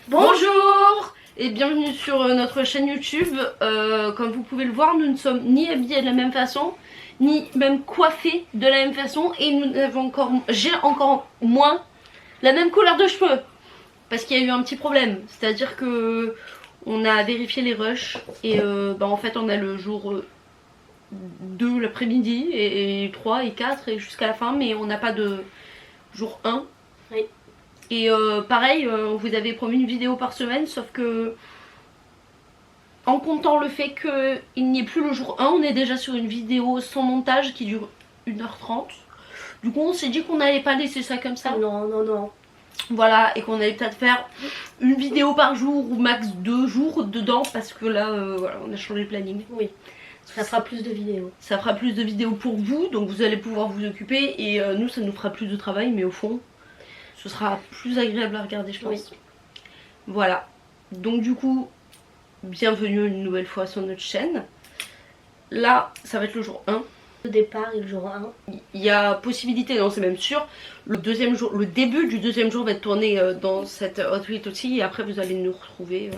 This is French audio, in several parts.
Bonjour et bienvenue sur notre chaîne YouTube. Comme vous pouvez le voir, nous ne sommes ni habillés de la même façon, ni même coiffés de la même façon, et j'ai encore moins la même couleur de cheveux. Parce qu'il y a eu un petit problème, c'est-à-dire que on a vérifié les rushs et en fait on a le jour 2 l'après-midi et 3 et 4 et jusqu'à la fin, mais on n'a pas de jour 1. Oui. Et pareil, on vous avait promis une vidéo par semaine, sauf que en comptant le fait qu'il n'y ait plus le jour 1, on est déjà sur une vidéo sans montage qui dure 1h30. Du coup on s'est dit qu'on n'allait pas laisser ça comme ça. Non. Voilà, et qu'on allait peut-être faire une vidéo par jour ou max 2 jours dedans, parce que là voilà, on a changé le planning. Oui, ça fera plus de vidéos. Ça fera plus de vidéos pour vous, donc vous allez pouvoir vous occuper, et nous ça nous fera plus de travail, mais au fond ce sera plus agréable à regarder, je pense. Oui. Voilà, donc du coup bienvenue une nouvelle fois sur notre chaîne. Là ça va être le jour 1. Le départ et le jour 1. Il y a possibilité, non c'est même sûr, le deuxième jour, le début du deuxième jour va être tourné dans cette outfit aussi, et après vous allez nous retrouver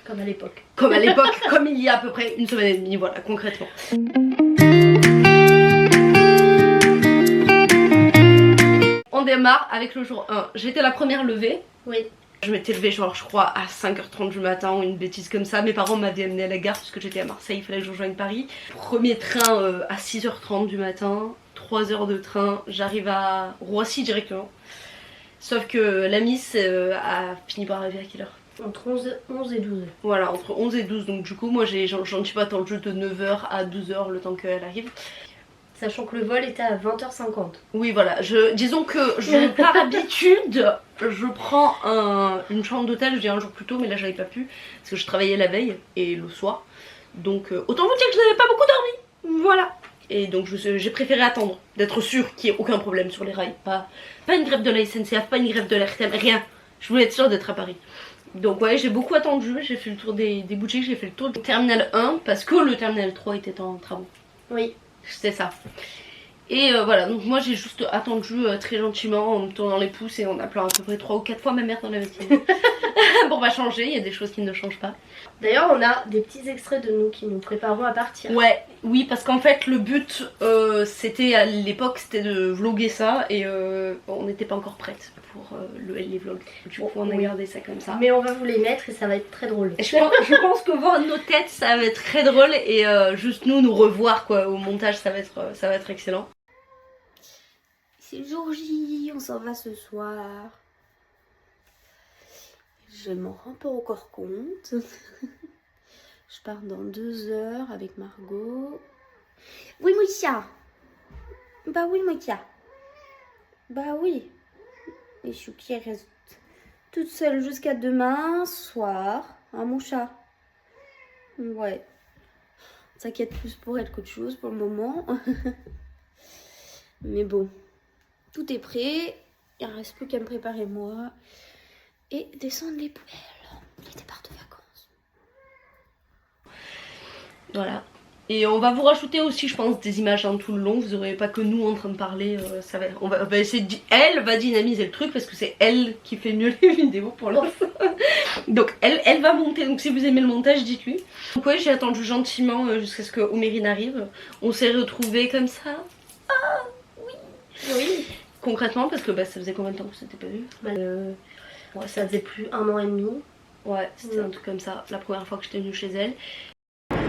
comme à l'époque. Comme à l'époque, comme il y a à peu près une semaine et demie, voilà, concrètement. On démarre avec le jour 1. J'étais la première levée. Oui. Je m'étais levée genre je crois à 5h30 du matin ou une bêtise comme ça. Mes parents m'avaient amené à la gare parce que j'étais à Marseille, il fallait que je rejoigne Paris. Premier train à 6h30 du matin, 3 heures de train, j'arrive à Roissy directement. Sauf que la miss a fini par arriver à quelle heure? Entre 11 et 12. Voilà, entre 11 et 12, donc du coup moi j'en suis pas dans le jeu de 9h à 12h le temps qu'elle arrive. Sachant que le vol était à 20h50. Oui voilà, disons que par habitude, je prends une chambre d'hôtel, je viens un jour plus tôt, mais là j'avais pas pu, parce que je travaillais la veille et le soir. Donc autant vous dire que je n'avais pas beaucoup dormi, voilà. Et donc j'ai préféré attendre, d'être sûre qu'il n'y ait aucun problème sur les rails. Pas une grève de la SNCF, pas une grève de la RTM, rien. Je voulais être sûre d'être à Paris. Donc ouais, j'ai beaucoup attendu, j'ai fait le tour des boutiques, j'ai fait le tour du terminal 1 parce que le terminal 3 était en travaux. Oui. C'était ça. Et voilà, donc moi j'ai juste attendu très gentiment en me tournant les pouces et en appelant à peu près 3 ou 4 fois ma mère dans la matinée. Pour pas changer, il y a des choses qui ne changent pas. D'ailleurs on a des petits extraits de nous qui nous préparons à partir. Ouais, oui, parce qu'en fait le but c'était à l'époque c'était de vlogger ça et on n'était pas encore prête pour les vlogs. Du coup on a gardé ça comme ça. Mais on va vous les mettre et ça va être très drôle. Et je pense que voir nos têtes ça va être très drôle et juste nous revoir quoi au montage ça va être excellent. C'est le jour J, on s'en va ce soir. Je m'en rends pas encore compte. Je pars dans 2 heures avec Margot. Oui, Moïsia. Bah oui, Moïsia. Bah oui. Et Chouki reste toute seule jusqu'à demain soir. Hein, mon chat? Ouais. On s'inquiète plus pour elle qu'autre chose pour le moment. Mais bon. Tout est prêt. Il ne reste plus qu'à me préparer moi. Et descendre les poubelles. Les départs de vacances. Voilà. Et on va vous rajouter aussi, je pense, des images tout le long. Vous n'aurez pas que nous en train de parler. On va essayer elle va dynamiser le truc parce que c'est elle qui fait mieux les vidéos pour l'instant. Donc elle va monter. Donc si vous aimez le montage, dites-lui. Donc ouais, j'ai attendu gentiment jusqu'à ce que Omérine arrive. On s'est retrouvés comme ça. Ah oui. Oui. Concrètement, parce que ça faisait combien de temps que vous s'était pas vu? Ouais, ça faisait plus 1 an et demi. Ouais, c'était un truc comme ça, la première fois que j'étais venue chez elle.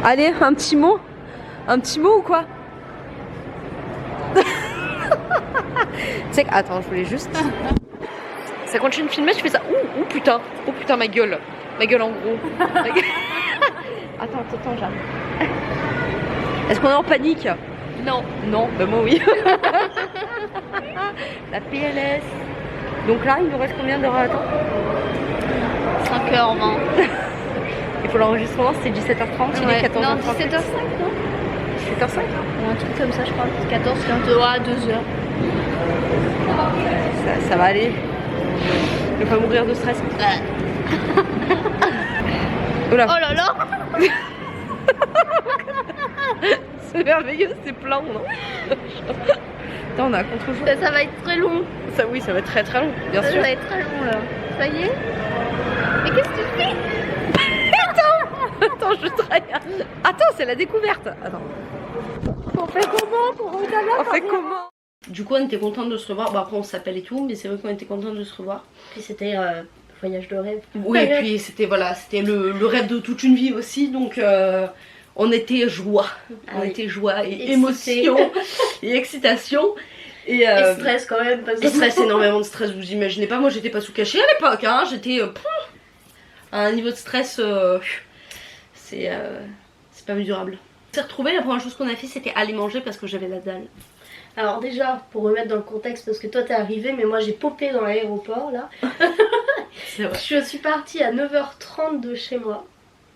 Allez, un petit mot? Un petit mot ou quoi? Tu sais que... Attends, je voulais juste... Ça continue de filmer, je fais ça. Ouh putain. Oh putain, ma gueule. Ma gueule en gros. Attends, j'arrive. Est-ce qu'on est en panique? Non. Non, bah moi oui. La PLS. Donc là, il nous reste combien d'heures à attendre? 5h20. Il faut l'enregistrement, c'est 17h30, il est 14h30. Non, 17h05, non? 17h05 Un truc comme ça, je crois. 14, 15, à 2h. Ça va aller. Je vais pas mourir de stress. Oula. Oh là là. C'est merveilleux, c'est plein, non? Attends, on a contre-jour. Ça va être très long. Ça, oui, ça va être très long, bien sûr. Ça va être très long là. Ça y est? Mais qu'est-ce change de train. Attends, c'est la découverte. Attends. On fait comment pour On fait comment? Du coup, on était contente de se revoir. Bon, après, on s'appelle et tout, mais c'est vrai qu'on était contente de se revoir. Puis c'était voyage de rêve. Oui, et puis c'était voilà, c'était le rêve de toute une vie aussi, donc on était joie. On était joie et émotion et excitation. Et stress quand même. Parce et stress, énormément de stress, vous imaginez pas. Moi, j'étais pas sous cachet à l'époque, hein. J'étais à un niveau de stress, c'est pas mesurable. On s'est retrouvés, la première chose qu'on a fait, c'était aller manger parce que j'avais la dalle. Alors déjà, pour remettre dans le contexte, parce que toi t'es arrivé, mais moi j'ai popé dans l'aéroport là. C'est vrai. Je suis partie à 9h30 de chez moi.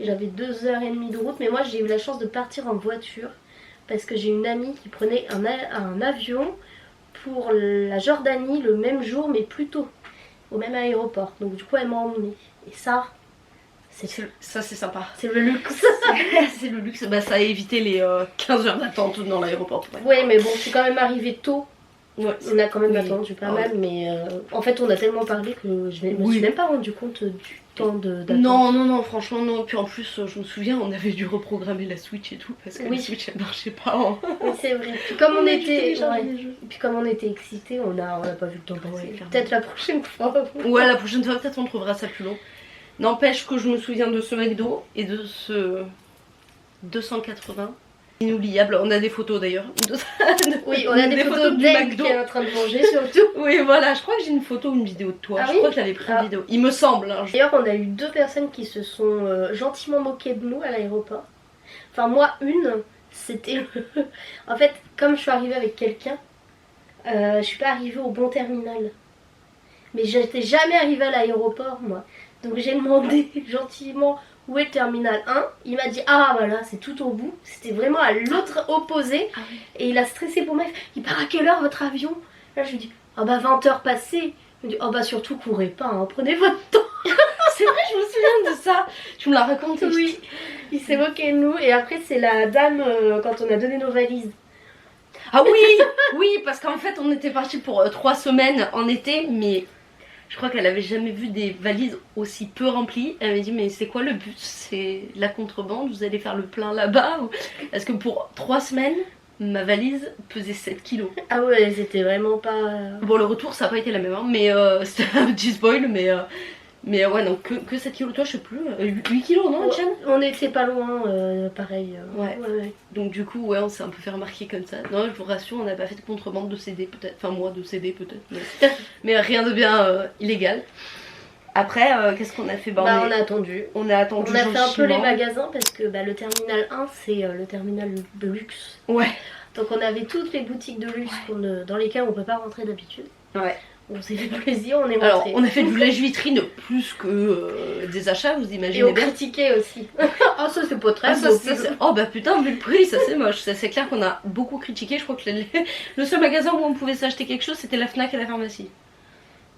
J'avais 2h30 de route, mais moi j'ai eu la chance de partir en voiture. Parce que j'ai une amie qui prenait un avion pour la Jordanie le même jour, mais plus tôt, au même aéroport. Donc du coup elle m'a emmenée. Et ça c'est sympa. C'est le luxe. C'est le luxe, bah ça a évité les 15 heures d'attente dans l'aéroport. Ouais, mais bon, je suis quand même arrivée tôt. Ouais, on a quand même attendu pas mal, mais en fait on a tellement parlé que je me suis même pas rendu compte du temps d'attente. Non, franchement non. Puis en plus, je me souviens, on avait dû reprogrammer la Switch et tout parce que la Switch elle marchait pas. Oui, c'est vrai. Puis comme on était excités, on n'a pas vu le temps passer. Peut-être la prochaine fois. Ouais, la prochaine fois peut-être on trouvera ça plus long. N'empêche que je me souviens de ce McDo et de ce 280. Inoubliable, on a des photos d'ailleurs. Oui, on a des photos de McDo qui est en train de manger surtout. Oui, voilà, je crois que j'ai une photo ou une vidéo de toi. Je crois que je l'avais pris en vidéo. Il me semble. Hein. D'ailleurs, on a eu 2 personnes qui se sont gentiment moquées de nous à l'aéroport. Enfin, moi, c'était. En fait, comme je suis arrivée avec quelqu'un, je suis pas arrivée au bon terminal. Mais j'étais jamais arrivée à l'aéroport, moi. Donc j'ai demandé gentiment où est le terminal 1. Il m'a dit ah voilà c'est tout au bout. C'était vraiment à l'autre opposé. Et il a stressé pour moi. Il part à quelle heure votre avion? Là je lui dis ah bah 20h passées. Il me dit oh bah surtout courez pas, hein, prenez votre temps. C'est vrai, je me souviens de ça. Tu me l'as raconté. Oui, il s'est moqué de nous. Et après c'est la dame quand on a donné nos valises. Ah oui, parce qu'en fait on était parti pour 3 semaines en été, mais je crois qu'elle avait jamais vu des valises aussi peu remplies. Elle m'a dit mais c'est quoi le but? C'est la contrebande? Vous allez faire le plein là-bas? Parce que pour 3 semaines, ma valise pesait 7 kilos. Ah ouais, c'était vraiment pas... Bon le retour ça n'a pas été la même, hein, mais c'était un petit spoil, mais ouais non, que 7 kilos, toi je sais plus, 8 kilos non Etienne? On était pas loin, pareil. Ouais. Donc du coup ouais on s'est un peu fait remarquer comme ça. Non je vous rassure, on n'a pas fait de contrebande de CD peut-être, enfin moi de CD peut-être, mais rien de bien illégal. Après qu'est-ce qu'on a fait? On a attendu. On a attendu. On a fait un peu les magasins parce que le terminal 1 c'est le terminal de luxe. Ouais. Donc on avait toutes les boutiques de luxe dans lesquelles on peut pas rentrer d'habitude. Ouais. On s'est fait plaisir, on est montré. Alors on a fait du lèche-vitrine plus que des achats, vous imaginez. Et on critiquait aussi. Ah ça c'est pas très beau. Oh bah putain, vu le prix, ça c'est moche. Ça c'est clair qu'on a beaucoup critiqué. Je crois que le seul magasin où on pouvait s'acheter quelque chose c'était la Fnac et la pharmacie.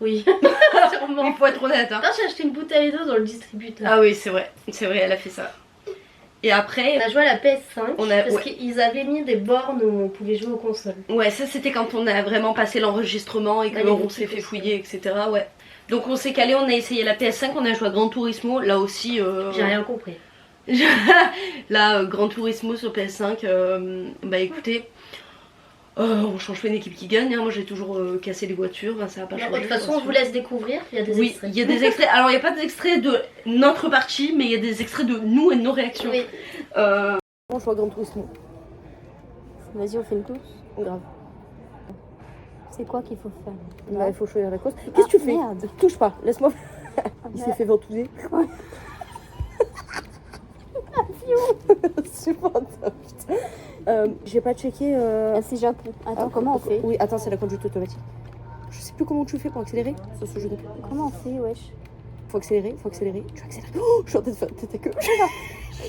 Oui. Sûrement. Il faut être honnête. Hein. Non, j'ai acheté une bouteille d'eau dans le distributeur. Ah oui c'est vrai, elle a fait ça. Et après, on a joué à la PS5 parce qu'ils avaient mis des bornes où on pouvait jouer aux consoles. Ouais, ça c'était quand on a vraiment passé l'enregistrement et qu'on s'est fait fouiller, etc. Ouais. Donc on s'est calé, on a essayé la PS5, on a joué à Gran Turismo, là aussi... J'ai rien compris. Là, Gran Turismo sur PS5, bah écoutez... on change pas une équipe qui gagne, hein. Moi j'ai toujours cassé les voitures, ça va pas changer. De toute façon on vous laisse découvrir, il y a des extraits. Il y a des extraits, alors il n'y a pas d'extraits de notre partie, mais il y a des extraits de nous et de nos réactions. Oui. On joue à Gran Turismo. Vas-y on fait une course. Grave. C'est quoi qu'il faut faire? Là, il faut choisir la cause. Qu'est-ce que tu fais? Merde. Touche pas, laisse-moi. Il s'est fait ventouser. Ouais. C'est pas top, putain. J'ai pas checké. C'est Japon. Attends, comment on fait? Oui, attends, c'est la conduite automatique. Je sais plus comment tu fais pour accélérer sur ce jeu de... Comment on fait, wesh? Faut accélérer. Tu accélères. Oh, je suis en train de faire tête à queue.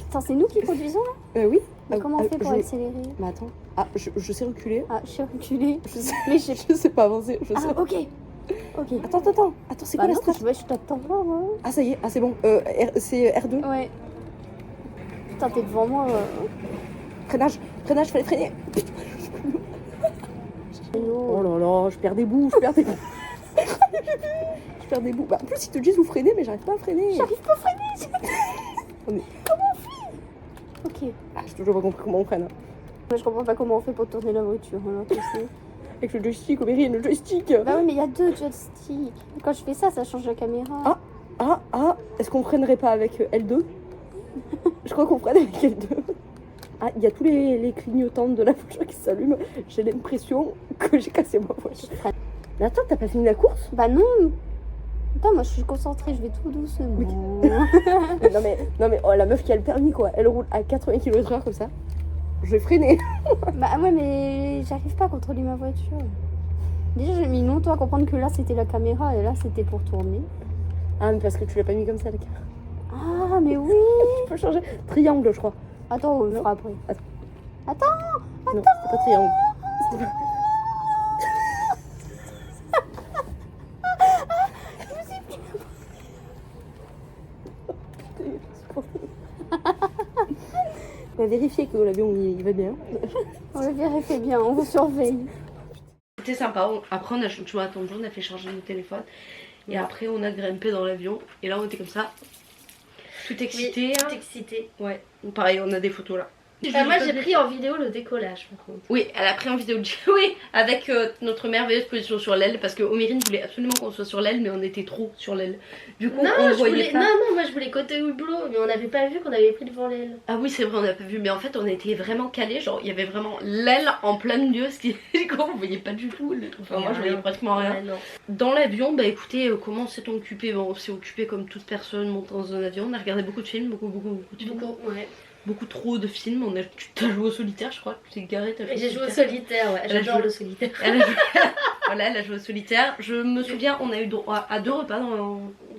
Attends, c'est nous qui conduisons là? Oui. Mais comment on fait pour accélérer? Mais attends. Ah, je sais reculer. Ah, je sais reculer. Mais je sais pas avancer. Ok. Attends, c'est quoi la strat? Je t'attends pas, moi. Ah, ça y est, c'est bon. C'est R2. Ouais. Putain, t'es devant moi. Freinage, fallait freiner. Oh là là, je perds des bouts. Je perds des bouts. Bah, en plus, ils te disent vous freinez, mais j'arrive pas à freiner. J'arrive pas à freiner. Comment on fait? compliqué. Ah, j'ai toujours pas compris comment on freine. Moi, je comprends pas comment on fait pour tourner la voiture, alors tu sais. Avec le joystick, au mairie, le joystick. Bah oui, mais il y a 2 joysticks. Quand je fais ça, ça change la caméra. Est-ce qu'on freinerait pas avec L2? Je crois qu'on freine avec L2. Ah, il y a tous les clignotants de la voiture qui s'allument. J'ai l'impression que j'ai cassé ma voiture. Mais attends, t'as pas fini la course? Bah non. Attends, moi je suis concentrée, je vais tout doucement. Oui. non mais oh, la meuf qui a le permis quoi, elle roule à 80 km/h comme ça. Je vais freiner. Bah ouais, mais j'arrive pas à contrôler ma voiture. Déjà, j'ai mis longtemps à comprendre que là c'était la caméra et là c'était pour tourner. Ah, mais parce que tu l'as pas mis comme ça la caméra. Ah, mais oui. Tu peux changer. Triangle, je crois. Attends, on le fera après. Attends. Non, c'est pas triangle. On va vérifier que l'avion il va bien. On va vérifier bien, on vous surveille. C'était sympa. Après, on a attendu, on a fait charger nos téléphones. Et après, on a grimpé dans l'avion. Et là, on était comme ça. Tout excité. Oui, hein. tout excité. Ouais. Pareil, on a des photos là. Moi j'ai pris en vidéo le décollage par contre. Oui, elle a pris en vidéo. Oui, avec notre merveilleuse position sur l'aile. Parce que Omérine voulait absolument qu'on soit sur l'aile, mais on était trop sur l'aile. Du coup, on voyait pas. Non, moi je voulais côté hublot, mais on n'avait pas vu qu'on avait pris devant l'aile. Ah oui, c'est vrai, on n'a pas vu. Mais en fait, on était vraiment calés. Genre, il y avait vraiment l'aile en plein milieu. Ce qui est quoi, on voyait pas du tout le truc. Enfin, moi, je voyais pratiquement rien. Ouais, non. Dans l'avion, bah écoutez, comment on s'est occupé? Bon, on s'est occupé comme toute personne montant dans un avion. On a regardé beaucoup de films, beaucoup de films. Ouais. Beaucoup trop de films. T'as joué au solitaire, je crois. Tu t'es garé, t'as joué J'ai joué au solitaire, ouais. Elle a J'adore joué- le solitaire. Elle a joué... Voilà, elle a joué au solitaire. Je me souviens, on a eu droit à 2 repas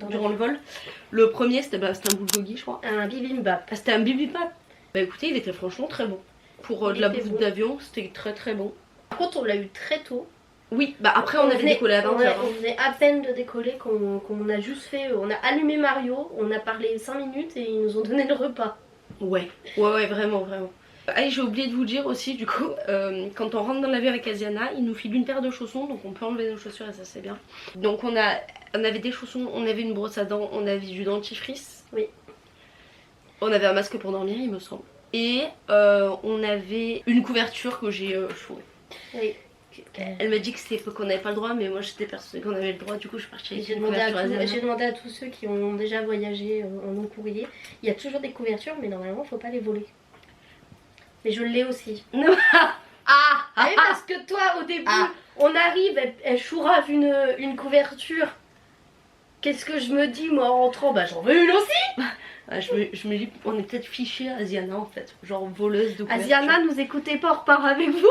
durant le vol. Le premier, c'était un bulgogi, je crois. Un bibimbap. Ah, c'était un bibimbap. Bah écoutez, il était franchement très bon. Pour de Il la était bouffe bon. d'avion, c'était très très bon. Par contre, on l'a eu très tôt. Oui, bah après on avait décollé à 20h. On venait à peine de décoller qu'on a juste fait. On a allumé Mario, on a parlé 5 minutes et ils nous ont donné le repas. Ouais, vraiment. Ah, j'ai oublié de vous dire aussi, du coup, quand on rentre dans l'avion avec Asiana, il nous file une paire de chaussons, donc on peut enlever nos chaussures et ça c'est bien. Donc on avait des chaussons, on avait une brosse à dents, on avait du dentifrice. Oui. On avait un masque pour dormir, il me semble. Et on avait une couverture que j'ai fourrée. Oui. Elle m'a dit que c'était qu'on n'avait pas le droit, mais moi j'étais persuadée qu'on avait le droit, du coup je suis partie avec J'ai une demandé, couverture Asiana. j'ai demandé à tous ceux qui ont déjà voyagé en long courrier. Il y a toujours des couvertures, mais normalement faut pas les voler. Mais je l'ai aussi. Ah oui, parce que toi au début, on arrive, elle chourave une couverture. Qu'est-ce que je me dis moi en rentrant? Bah j'en veux une aussi. Ah, je me dis, on est peut-être fiché à Asiana en fait, genre voleuse de couverture. Asiana, nous écoutez pas, on repart avec vous.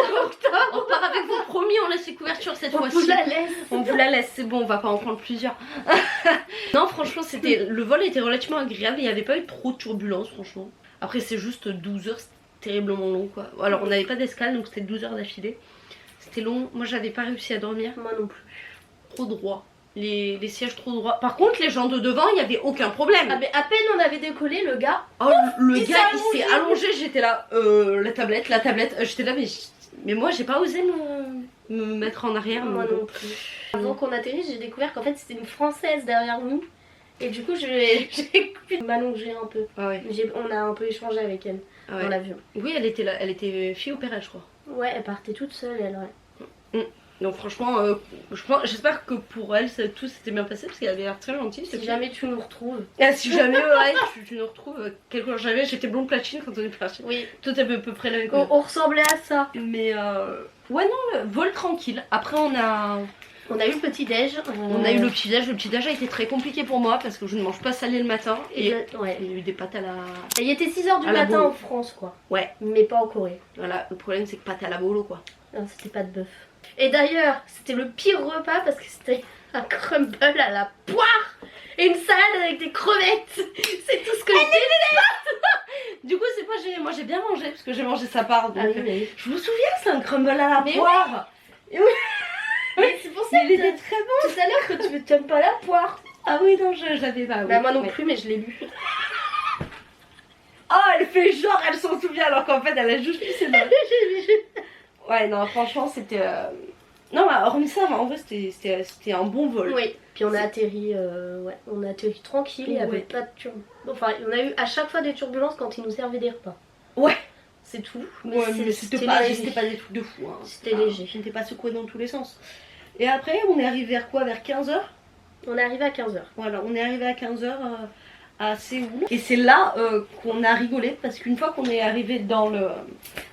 On part avec vous, promis, on laisse les couvertures cette On fois-ci. vous la laisse. On vous la laisse, c'est bon, on va pas en prendre plusieurs. Non, franchement, le vol était relativement agréable, il n'y avait pas eu trop de turbulences, franchement. Après, c'est juste 12 heures, c'est terriblement long quoi. Alors, on n'avait pas d'escale, donc c'était 12 heures d'affilée. C'était long, moi j'avais pas réussi à dormir. Moi non plus. Trop droit. Les sièges trop droits. Par contre, les gens de devant, il n'y avait aucun problème. Ah mais à peine on avait décollé, le gars. Oh, le il gars, s'est il s'est allongé, j'étais là, la tablette, j'étais là, mais moi j'ai pas osé me mettre en arrière. Moi non plus. Avant qu'on atterrisse, j'ai découvert qu'en fait c'était une Française derrière nous. Et du coup, j'ai pu m'allonger un peu. Ah ouais. On a un peu échangé avec elle Ah ouais. dans l'avion. Oui, elle était là, elle était fille opérée, je crois. Ouais, elle partait toute seule, elle, ouais. Donc franchement, j'espère que pour elle, tout s'était bien passé parce qu'elle avait l'air très gentille. Si jamais tu nous retrouves. Ah, si jamais, ouais, tu nous retrouves, quelque chose jamais, j'étais blonde platine quand on est parti. Oui. Tout à peu près la même On ressemblait à ça. Mais ouais, non, le vol tranquille. Après, on a eu le petit-déj. On a eu le petit-déj. Le petit-déj a été très compliqué pour moi parce que je ne mange pas salé le matin. Et ouais. il y a eu des pâtes à la. Et il était 6h du à la matin bolo. en France, quoi. Ouais. Mais pas en Corée. Voilà, le problème c'est que pâtes à la bolo quoi. Non, c'était pas de bœuf. Et d'ailleurs, c'était le pire repas parce que c'était un crumble à la poire et une salade avec des crevettes. C'est tout ce que je déteste. Du coup, c'est pas moi j'ai bien mangé parce que j'ai mangé sa part. Donc, Ah oui, mais... je me souviens, c'est un crumble à la Mais poire. Oui. Mais c'est pour ça Il que était très bon. tout à l'heure que tu t'aimes pas la poire. Ah oui, non, je l'avais pas. Oui. Bah moi non Ouais. plus, mais je l'ai lu. Oh, elle fait genre, elle s'en souvient alors qu'en fait elle a juste pissé dans. Ouais, non, franchement, c'était. Non, bah, hormis ça, en vrai, c'était un bon vol. Oui, puis on a atterri, tranquille, il n'y avait Ouais. pas de turbulence. Enfin, on a eu à chaque fois des turbulences quand ils nous servaient des repas. Ouais. C'est tout. Ouais, mais c'était pas des trucs de fou. Hein. C'était léger. Je n'étais pas secouée dans tous les sens. Et après, on est arrivé vers quoi? Vers 15h? On est arrivé à 15h. Voilà, on est arrivé à 15h à Séoul. Et c'est là qu'on a rigolé parce qu'une fois qu'on est arrivé dans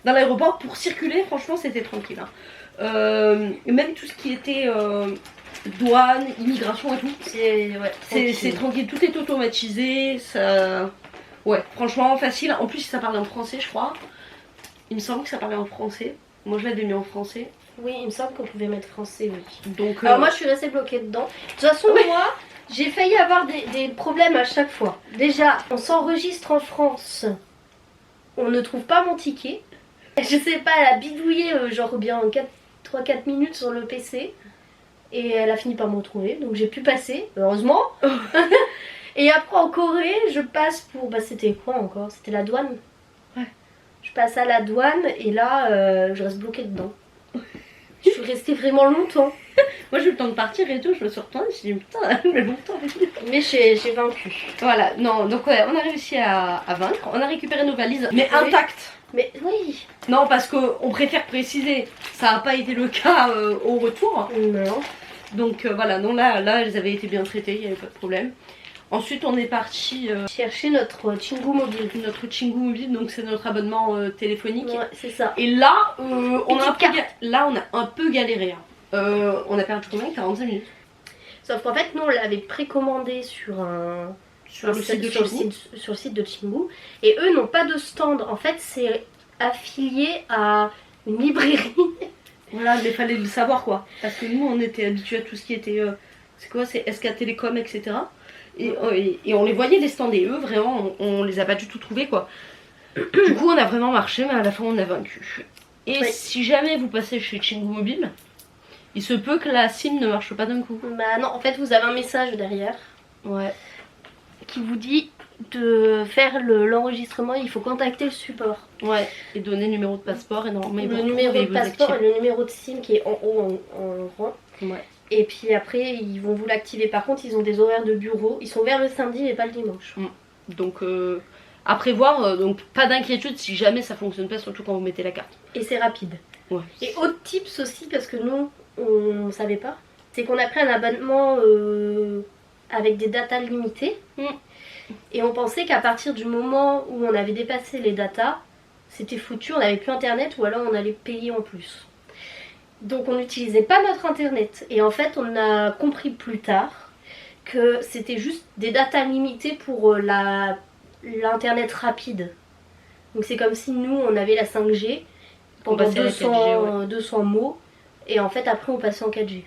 l'aéroport, pour circuler, franchement, c'était tranquille. Hein. Même tout ce qui était douane, immigration et tout, c'est tranquille. Tout est automatisé. Ça... Ouais, franchement, facile. En plus, ça parlait en français, je crois. Il me semble que ça parlait en français. Moi, je l'avais mis en français. Oui, il me semble qu'on pouvait mettre français, oui. Donc, alors moi, je suis restée bloquée dedans. De toute façon, moi, j'ai failli avoir des problèmes à chaque fois. Déjà, on s'enregistre en France. On ne trouve pas mon ticket. Je sais pas, elle a bidouillé genre bien 3-4 minutes sur le PC. Et elle a fini par me retrouver. Donc j'ai pu passer, heureusement. Et après en Corée, je passe pour... Bah c'était quoi encore? C'était la douane. Ouais. Je passe à la douane et là, je reste bloquée dedans. Je suis restée vraiment longtemps. Moi j'ai eu le temps de partir et tout, je me suis retournée, je me suis dit putain, mais longtemps. Mais j'ai vaincu. Voilà, non, donc ouais, on a réussi à vaincre, on a récupéré nos valises, mais intactes. Mais oui. Non, parce qu'on préfère préciser, ça n'a pas été le cas au retour. Non. Donc voilà, non, là elles avaient été bien traitées, il n'y avait pas de problème. Ensuite on est parti chercher notre Chingu mobile. Notre Chingu mobile, donc c'est notre abonnement téléphonique. Ouais, c'est ça. Et là, on a un peu galéré. Hein. On a perdu combien? 45 minutes. Sauf qu'en fait, nous on l'avait précommandé sur le site de Chingu. Et eux n'ont pas de stand. En fait, c'est affilié à une librairie. Voilà, mais fallait le savoir quoi. Parce que nous on était habitués à tout ce qui était. C'est quoi? C'est SK Télécom, etc. Et on les voyait les stands et eux vraiment on les a pas du tout trouvés quoi. Du coup on a vraiment marché mais à la fin on a vaincu. Et si jamais vous passez chez Chingu Mobile, il se peut que la SIM ne marche pas d'un coup. Bah non, en fait vous avez un message derrière. Ouais. Qui vous dit de faire l'enregistrement, il faut contacter le support. Ouais. Et donner le numéro de passeport et normalement le numéro de passeport et le numéro de SIM qui est en haut en rang. Ouais. Et puis après, ils vont vous l'activer. Par contre, ils ont des horaires de bureau. Ils sont ouverts le samedi et pas le dimanche. Donc, à prévoir. Donc, pas d'inquiétude si jamais ça fonctionne pas, surtout quand vous mettez la carte. Et c'est rapide. Ouais. Et autre tips aussi, parce que nous, on savait pas, c'est qu'on a pris un abonnement avec des datas limitées. Et on pensait qu'à partir du moment où on avait dépassé les datas, c'était foutu, on n'avait plus internet ou alors on allait payer en plus. Donc on n'utilisait pas notre internet. Et en fait on a compris plus tard que c'était juste des datas limitées pour l'internet rapide. Donc c'est comme si nous on avait la 5G pendant 200 mots et en fait après on passait en 4G.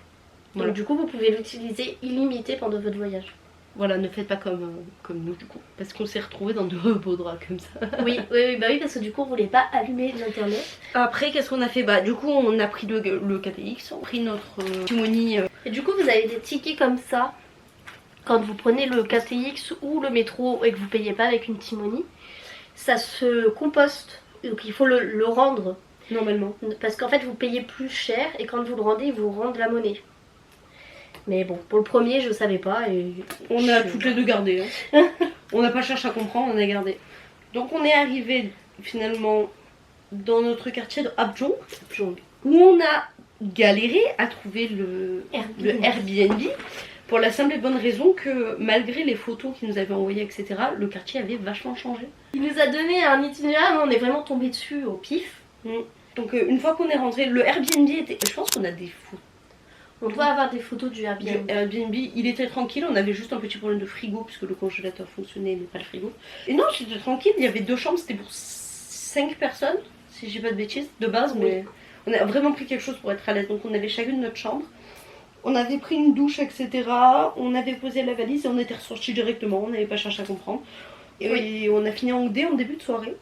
Voilà. Donc du coup vous pouvez l'utiliser illimité pendant votre voyage. Voilà, ne faites pas comme nous du coup. Parce qu'on s'est retrouvés dans de beaux draps comme ça. Oui, parce que du coup on voulait pas allumer l'internet. Après qu'est-ce qu'on a fait? Bah du coup on a pris le KTX, on a pris notre Timoni. Et du coup vous avez des tickets comme ça. Quand vous prenez le KTX ou le métro et que vous payez pas avec une Timoni, ça se composte. Donc il faut le rendre normalement. Parce qu'en fait vous payez plus cher et quand vous le rendez ils vous rendent la monnaie. Mais bon, pour le premier, je savais pas et... On a toutes les deux gardé. Hein. On n'a pas cherché à comprendre, on a gardé. Donc on est arrivé finalement dans notre quartier de Apjong, où on a galéré à trouver le Airbnb. Pour la simple et bonne raison que malgré les photos qu'il nous avait envoyées, etc., le quartier avait vachement changé. Il nous a donné un itinéraire, on est vraiment tombé dessus au pif. Donc une fois qu'on est rentré, le Airbnb était... Je pense qu'on a des photos. On doit avoir des photos du Airbnb. Il était tranquille, on avait juste un petit problème de frigo puisque le congélateur fonctionnait mais pas le frigo. Et non, c'était tranquille, il y avait 2 chambres, c'était pour 5 personnes, si j'ai pas de bêtises, de base, mais on a vraiment pris quelque chose pour être à l'aise. Donc on avait chacune notre chambre, on avait pris une douche, etc. On avait posé la valise et on était ressortis directement, on n'avait pas cherché à comprendre. Et on a fini en Hongdae en début de soirée.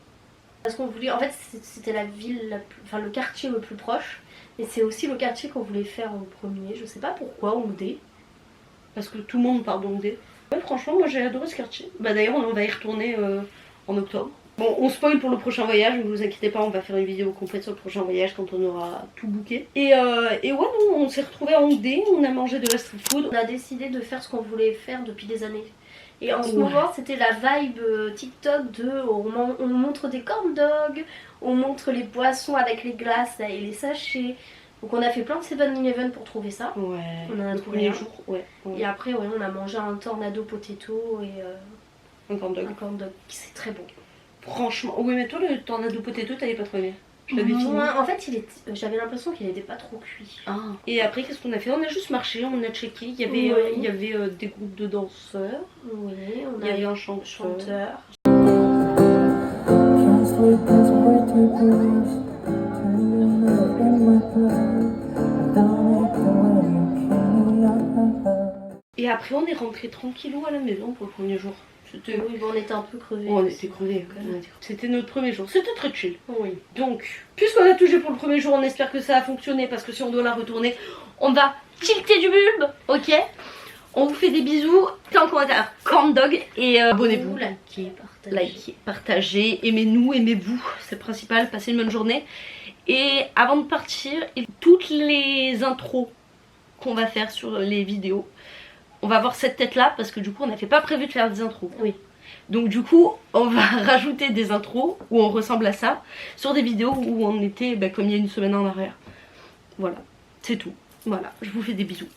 Parce qu'on voulait, en fait c'était la ville, le quartier le plus proche. Et c'est aussi le quartier qu'on voulait faire en premier. Je sais pas pourquoi, Hongdae. Parce que tout le monde parle d'Hongdae. Ouais, franchement, moi j'ai adoré ce quartier. Bah d'ailleurs, on va y retourner en octobre. Bon, on spoil pour le prochain voyage, ne vous inquiétez pas, on va faire une vidéo complète sur le prochain voyage quand on aura tout booké. Et ouais, nous, on s'est retrouvés à Hongdae, on a mangé de la street food. On a décidé de faire ce qu'on voulait faire depuis des années. Et en ce Ouais. moment, c'était la vibe TikTok de on montre des corn dogs, on montre les boissons avec les glaces et les sachets. Donc on a fait plein de 7-Eleven pour trouver ça. Ouais. On en a le trouvé premier un. jour, ouais. Et après, ouais, on a mangé un tornado potato et Un corn dog. un corn dog. C'est très bon. Franchement, oui, mais toi, le tornado potato, t'avais pas trop aimé. Je l'avais fini. Moi, en fait, j'avais l'impression qu'il n'était pas trop cuit. Ah. Et après, qu'est-ce qu'on a fait? On a juste marché, on a checké. Il y avait, Oui. il y avait des groupes de danseurs. Oui, on Il y a avait eu un un chanteur. chanteur. Can't sleep 'cause I'm way too bruised. Turning up in my blood. I don't like the way you kill me. Et après, on est rentré tranquillou à la maison pour le premier jour. C'était... Oui, bon, on était un peu crevés. On était crevés. C'était notre premier jour. C'était très chill. Oui. Donc, puisqu'on a touché pour le premier jour, on espère que ça a fonctionné parce que si on doit la retourner, on va tilter du bulbe, ok? On vous fait des bisous. Mettez en commentaire corn dog et abonnez-vous. Likez, partagez. Likez, partagez, aimez-nous, aimez-vous, c'est le principal. Passez une bonne journée. Et avant de partir, toutes les intros qu'on va faire sur les vidéos, on va avoir cette tête là parce que du coup on n'avait pas prévu de faire des intros. Oui. Donc du coup on va rajouter des intros où on ressemble à ça sur des vidéos où on était comme il y a une semaine en arrière. Voilà, c'est tout. Voilà, je vous fais des bisous.